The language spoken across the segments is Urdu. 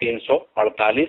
348,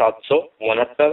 769,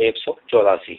184।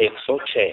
106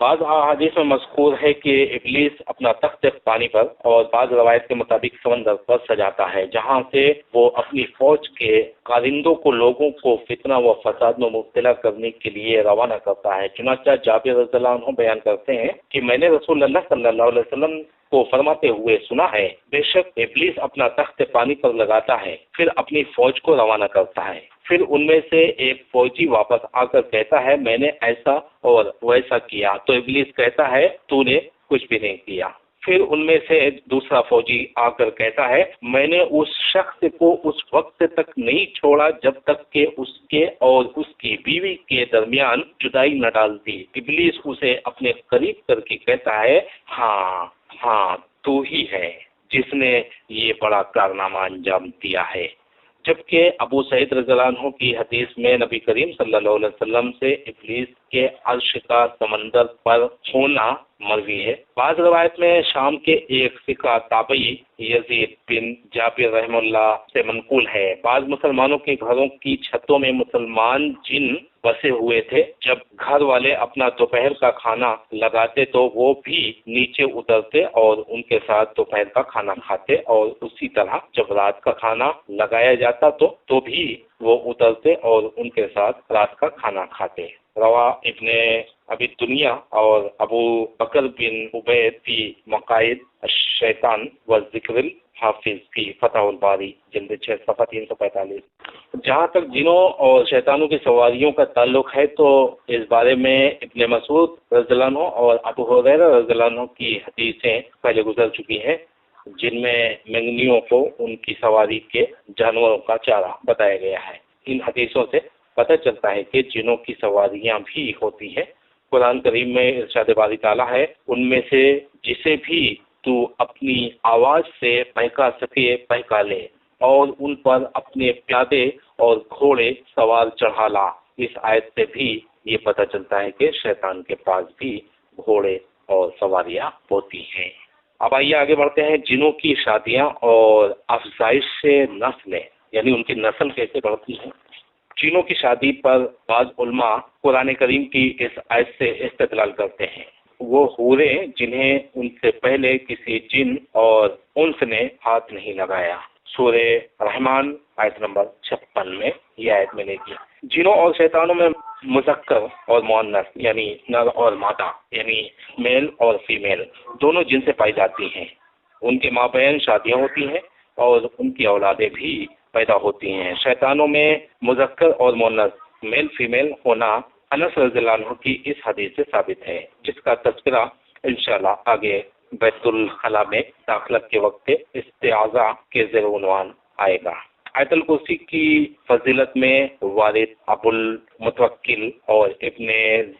بعض احادیث میں مذکور ہے کہ ابلیس اپنا تخت پانی پر اور بعض روایت کے مطابق سمندر پر سجاتا ہے، جہاں سے وہ اپنی فوج کے کارندوں کو لوگوں کو فتنہ و فساد میں مبتلا کرنے کے لیے روانہ کرتا ہے۔ چنانچہ جابر رضی اللہ عنہ بیان کرتے ہیں کہ میں نے رسول اللہ صلی اللہ علیہ وسلم کو فرماتے ہوئے سنا ہے، بے شک ابلیس اپنا تخت پانی پر لگاتا ہے، پھر اپنی فوج کو روانہ کرتا ہے، پھر ان میں سے ایک فوجی واپس آ کر کہتا ہے میں نے ایسا اور ویسا کیا، تو ابلیس کہتا ہے تو نے کچھ بھی نہیں کیا۔ پھر ان میں سے دوسرا فوجی آ کر کہتا ہے میں نے اس شخص کو اس وقت تک نہیں چھوڑا جب تک کہ اس کے اور اس کی بیوی کے درمیان جدائی نہ ڈال دی۔ ابلیس اسے اپنے قریب کر کے کہتا ہے ہاں ہاں تو ہی ہے جس نے یہ بڑا کارنامہ انجام دیا ہے۔ جبکہ ابو سعید رضی اللہ عنہ کی حدیث میں نبی کریم صلی اللہ علیہ وسلم سے ابلیس کے عرش کا سمندر پر ہونا مروی ہے۔ بعض روایت میں شام کے ایک فقہ تابعی یزید بن جابر رحم اللہ سے منقول ہے، بعض مسلمانوں کے گھروں کی چھتوں میں مسلمان جن بسے ہوئے تھے، جب گھر والے اپنا دوپہر کا کھانا لگاتے تو وہ بھی نیچے اترتے اور ان کے ساتھ دوپہر کا کھانا کھاتے، اور اسی طرح جب رات کا کھانا لگایا جاتا تو بھی وہ اترتے اور ان کے ساتھ رات کا کھانا کھاتے۔ روا ابن ابی دنیا اور ابو بکر بن عبید فی مقاعد الشیطان و ذکر الحافظ فی فتح الباری جلد 6 صفحہ 345۔ جہاں تک جنوں اور شیطانوں کی سواریوں کا تعلق ہے تو اس بارے میں ابن مسعود رضی اللہ عنہ اور ابو ہریرہ رضی اللہ عنہ کی حدیثیں پہلے گزر چکی ہیں، جن میں منگنیوں کو ان کی سواری کے جانوروں کا چارہ بتایا گیا ہے۔ ان حدیثوں سے پتہ چلتا ہے کہ جنوں کی سواریاں بھی ہوتی ہیں۔ قرآن کریم میں ارشاد باری تعالیٰ ہے ان میں سے جسے بھی تو اپنی آواز سے بہکا سکے بہکا لے، اور ان پر اپنے پیادے اور گھوڑے سوار چڑھا لا۔ اس آیت سے بھی یہ پتہ چلتا ہے کہ شیطان کے پاس بھی گھوڑے اور سواریاں ہوتی ہیں۔ اب آئیے آگے بڑھتے ہیں۔ جنوں کی شادیاں اور افزائش سے نسلیں، یعنی ان کی نسل کیسے بڑھتی ہیں۔ جنوں کی شادی پر بعض علماء قرآن کریم کی اس آیت سے استدلال کرتے ہیں۔ وہ حوریں جنہیں ان سے پہلے کسی جن اور انس نے ہاتھ نہیں لگایا، سورہ رحمان آیت نمبر 56 میں یہ آیت ملے گی۔ جنوں اور شیطانوں میں مذکر اور مؤنث یعنی نر اور مادہ یعنی میل اور فیمیل دونوں جن سے پائی جاتی ہیں، ان کے مابین شادیاں ہوتی ہیں اور ان کی اولادیں بھی پیدا ہوتی ہیں۔ شیطانوں میں مذکر اور مؤنث میل فیمیل ہونا انس رضی اللہ عنہ کی اس حدیث سے ثابت ہے، جس کا تذکرہ انشاءاللہ آگے بیت الخلاء میں داخلہ کے وقت استعاذہ کے زیر عنوان آئے گا۔ آیت الکرسی کی فضیلت میں وارد ابو المتوکل اور ابن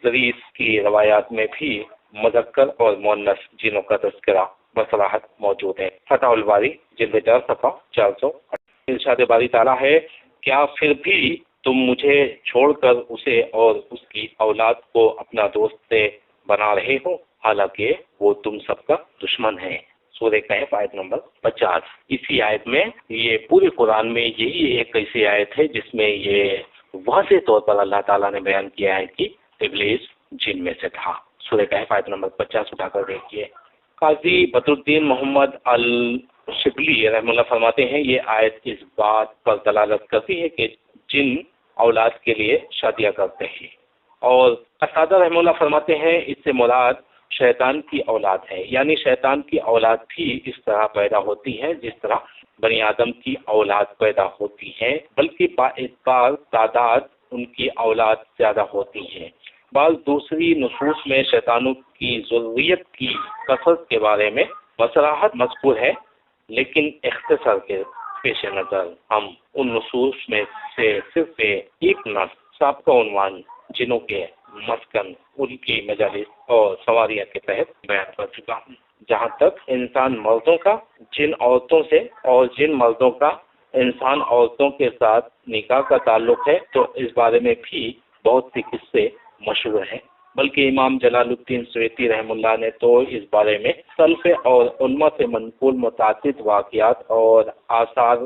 زریس کی روایات میں بھی مذکر اور مؤنث جنوں کا تذکرہ بصراحت موجود ہے۔ فتح الباری جلد 4 صفحہ 400۔ ارشاد باری تعالیٰ ہے کیا پھر بھی تم مجھے چھوڑ کر اسے اور اس کی اولاد کو اپنا دوست بنا رہے ہو، حالانکہ وہ تم سب کا دشمن ہے۔ سورہ کہف آیت نمبر 50۔ اسی آیت میں یہ پورے قرآن میں یہی ایک ایسی آیت ہے جس میں یہ واضح طور پر اللہ تعالیٰ نے بیان کیا ہے کہ ابلیس جن میں سے تھا۔ سورہ کہف آیت نمبر 50 اٹھا کر دیکھیے۔ قاضی بدر الدین محمد الشبلی رحمہ اللہ فرماتے ہیں یہ آیت اس بات پر دلالت کرتی ہے کہ جن اولاد کے لیے شادیاں کرتے ہیں، اور قتادہ رحمہ اللہ فرماتے ہیں اس سے مراد شیطان کی اولاد ہے، یعنی شیطان کی اولاد بھی اس طرح پیدا ہوتی ہے جس طرح بنی آدم کی اولاد پیدا ہوتی ہے، بلکہ باعتبار تعداد ان کی اولاد زیادہ ہوتی ہے۔ بعض دوسری نصوص میں شیطانوں کی ذریت کی کثرت کے بارے میں بصراحت مذکور ہے، لیکن اختصار کے پیش نظر ہم ان نصوص میں سے صرف ایک نص سابقہ عنوان جنوں کے مسکن ان کی مجالس اور سواریاں کے تحت بیان کر چکا ہوں۔ جہاں تک انسان مردوں کا جن عورتوں سے اور جن مردوں کا انسان عورتوں کے ساتھ نکاح کا تعلق ہے تو اس بارے میں بھی بہت سی قصے مشہور ہیں، بلکہ امام جلال الدین سویتی رحم اللہ نے تو اس بارے میں سلف اور علماء سے منقول متعدد واقعات اور آثار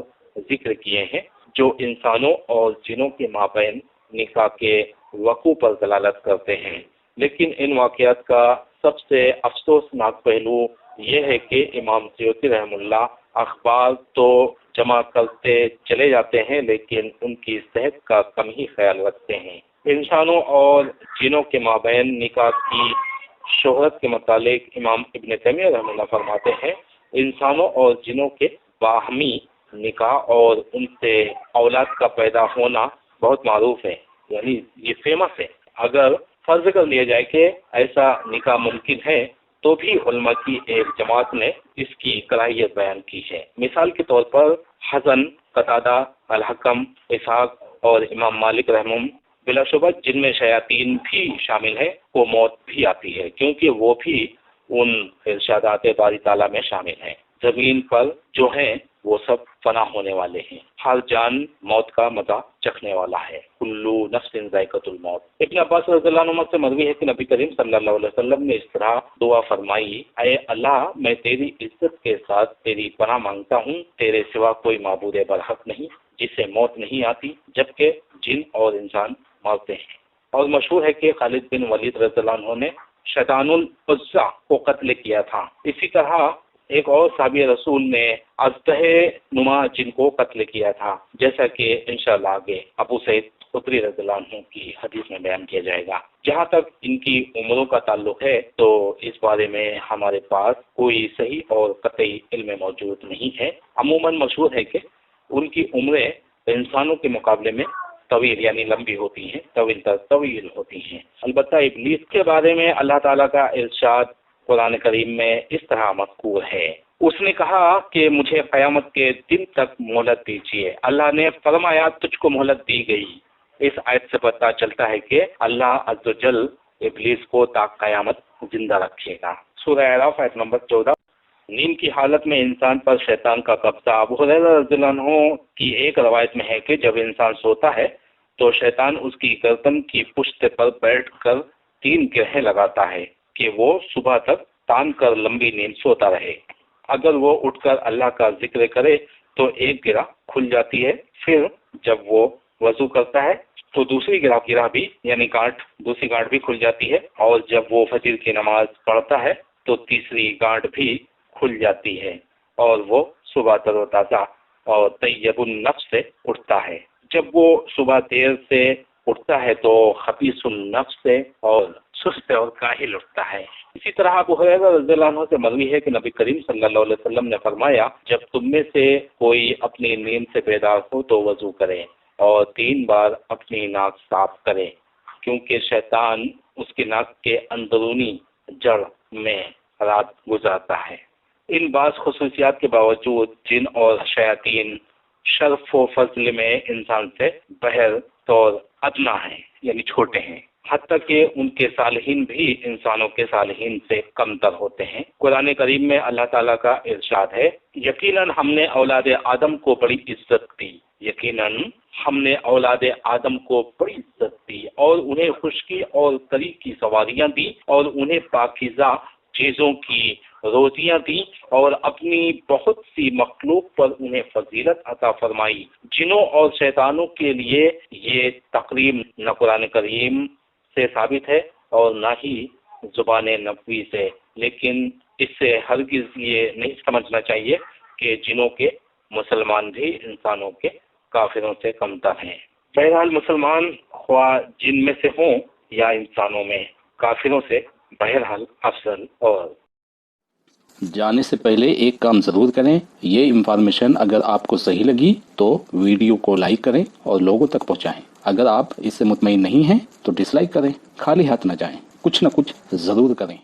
ذکر کیے ہیں جو انسانوں اور جنوں کے مابین نکاح کے وقوع پر دلالت کرتے ہیں۔ لیکن ان واقعات کا سب سے افسوسناک پہلو یہ ہے کہ امام سیوطی رحم اللہ اخبار تو جمع کرتے چلے جاتے ہیں لیکن ان کی صحت کا کم ہی خیال رکھتے ہیں۔ انسانوں اور جنوں کے مابین نکاح کی شہرت کے متعلق امام ابن تیمیہ رحمہ اللہ فرماتے ہیں، انسانوں اور جنوں کے باہمی نکاح اور ان سے اولاد کا پیدا ہونا بہت معروف ہے، یعنی یہ فیمس ہے۔ اگر فرض کر لیا جائے کہ ایسا نکاح ممکن ہے تو بھی علماء کی ایک جماعت نے اس کی کراہیت بیان کی ہے۔ مثال کے طور پر حسن، قتادہ، الحکم، اسحاق اور امام مالک رحمہم، بلا شبہ جن میں شیاطین بھی شامل ہیں، کو موت بھی آتی ہے کیونکہ وہ بھی ان ارشادات باری تعالیٰ میں شامل ہیں۔ زمین پر جو ہیں وہ سب فنا ہونے والے ہیں، ہر جان موت کا مزہ چکھنے والا ہے، کلو نفس ذائقۃ الموت۔ ابن عباس رضی اللہ عنہ سے مروی ہے کہ نبی کریم صلی اللہ علیہ وسلم نے اس طرح دعا فرمائی، اے اللہ میں تیری عزت کے ساتھ تیری پناہ مانگتا ہوں، تیرے سوا کوئی معبود برحق نہیں جسے موت نہیں آتی، جبکہ جن اور انسان مرتے ہیں۔ اور مشہور ہے کہ خالد بن ولید رضی اللہ عنہ نے شیطان العزا کو قتل کیا تھا۔ اسی طرح ایک اور صحابی رسول نے ازدہ نما جن کو قتل کیا تھا، جیسا کہ انشاءاللہ آگے ابو سعید خدری رضی اللہ عنہ کی حدیث میں بیان کیا جائے گا۔ جہاں تک ان کی عمروں کا تعلق ہے تو اس بارے میں ہمارے پاس کوئی صحیح اور قطعی علم موجود نہیں ہے۔ عموماً مشہور ہے کہ ان کی عمریں انسانوں کے مقابلے میں طویل یعنی لمبی ہوتی ہیں، طویل ہوتی ہیں۔ البتہ ابلیس کے بارے میں اللہ تعالیٰ کا ارشاد قرآن کریم میں اس طرح مذکور ہے، اس نے کہا کہ مجھے قیامت کے دن تک مہلت دیجیے۔ اللہ نے فرمایا تجھ کو مہلت دی گئی۔ اس آیت سے پتہ چلتا ہے کہ اللہ عز و جل ابلیس کو تا قیامت زندہ رکھے گا۔ سورہ اعراف آیت نمبر 14۔ نیند کی حالت میں انسان پر شیطان کا قبضہ۔ ابو ہریرہ رضی اللہ عنہ کی ایک روایت میں ہے کہ جب انسان سوتا ہے تو شیطان اس کی گردن کی پشت پر بیٹھ کر 3 گرہیں لگاتا ہے کہ وہ صبح تک تان کر لمبی نیند سوتا رہے۔ اگر وہ اٹھ کر اللہ کا ذکر کرے تو ایک گرہ کھل جاتی ہے، پھر جب وہ وضو کرتا ہے تو دوسری گرہ بھی یعنی دوسری گانٹھ بھی کھل جاتی ہے، اور جب وہ فجر کی نماز پڑھتا ہے تو تیسری گانٹھ بھی کھل جاتی ہے اور وہ صبح تر و تازہ اور طیب النفس سے اٹھتا ہے۔ جب وہ صبح دیر سے اٹھتا ہے تو خبیث النفس سے اور سست اور کاہل اٹھتا ہے۔ اسی طرح ابو ہریرہ رضی اللہ عنہ سے مروی ہے کہ نبی کریم صلی اللہ علیہ وسلم نے فرمایا، جب تم میں سے کوئی اپنی نیند سے بیدار ہو تو وضو کرے اور 3 بار اپنی ناک صاف کرے، کیونکہ شیطان اس کی ناک کے اندرونی جڑ میں رات گزارتا ہے۔ ان بعض خصوصیات کے باوجود جن اور شیاطین شرف و فضل میں انسان سے بہر طور ادنا ہیں یعنی چھوٹے ہیں، حتیٰ کہ ان کے صالحین بھی انسانوں کے صالحین سے کم تر ہوتے ہیں۔ قرآن کریم میں اللہ تعالیٰ کا ارشاد ہے، یقیناً ہم نے اولاد آدم کو بڑی عزت دی، یقیناً ہم نے اولاد آدم کو بڑی عزت دی اور انہیں خشکی اور تری کی سواریاں دی اور انہیں پاکیزہ چیزوں کی روزیاں دی اور اپنی بہت سی مخلوق پر انہیں فضیلت عطا فرمائی۔ جنوں اور شیطانوں کے لیے یہ تقریم نہ قرآن کریم سے ثابت ہے اور نہ ہی زبان نبوی سے، لیکن اس سے ہرگز یہ نہیں سمجھنا چاہیے کہ جنوں کے مسلمان بھی انسانوں کے کافروں سے کم تر ہیں۔ بہرحال مسلمان خواہ جن میں سے ہوں یا انسانوں میں، کافروں سے بہرحال افضل۔ اور جانے سے پہلے ایک کام ضرور کریں، یہ انفارمیشن اگر آپ کو صحیح لگی تو ویڈیو کو لائک کریں اور لوگوں تک پہنچائیں۔ اگر آپ اس سے مطمئن نہیں ہیں تو ڈس لائک کریں، خالی ہاتھ نہ جائیں، کچھ نہ کچھ ضرور کریں۔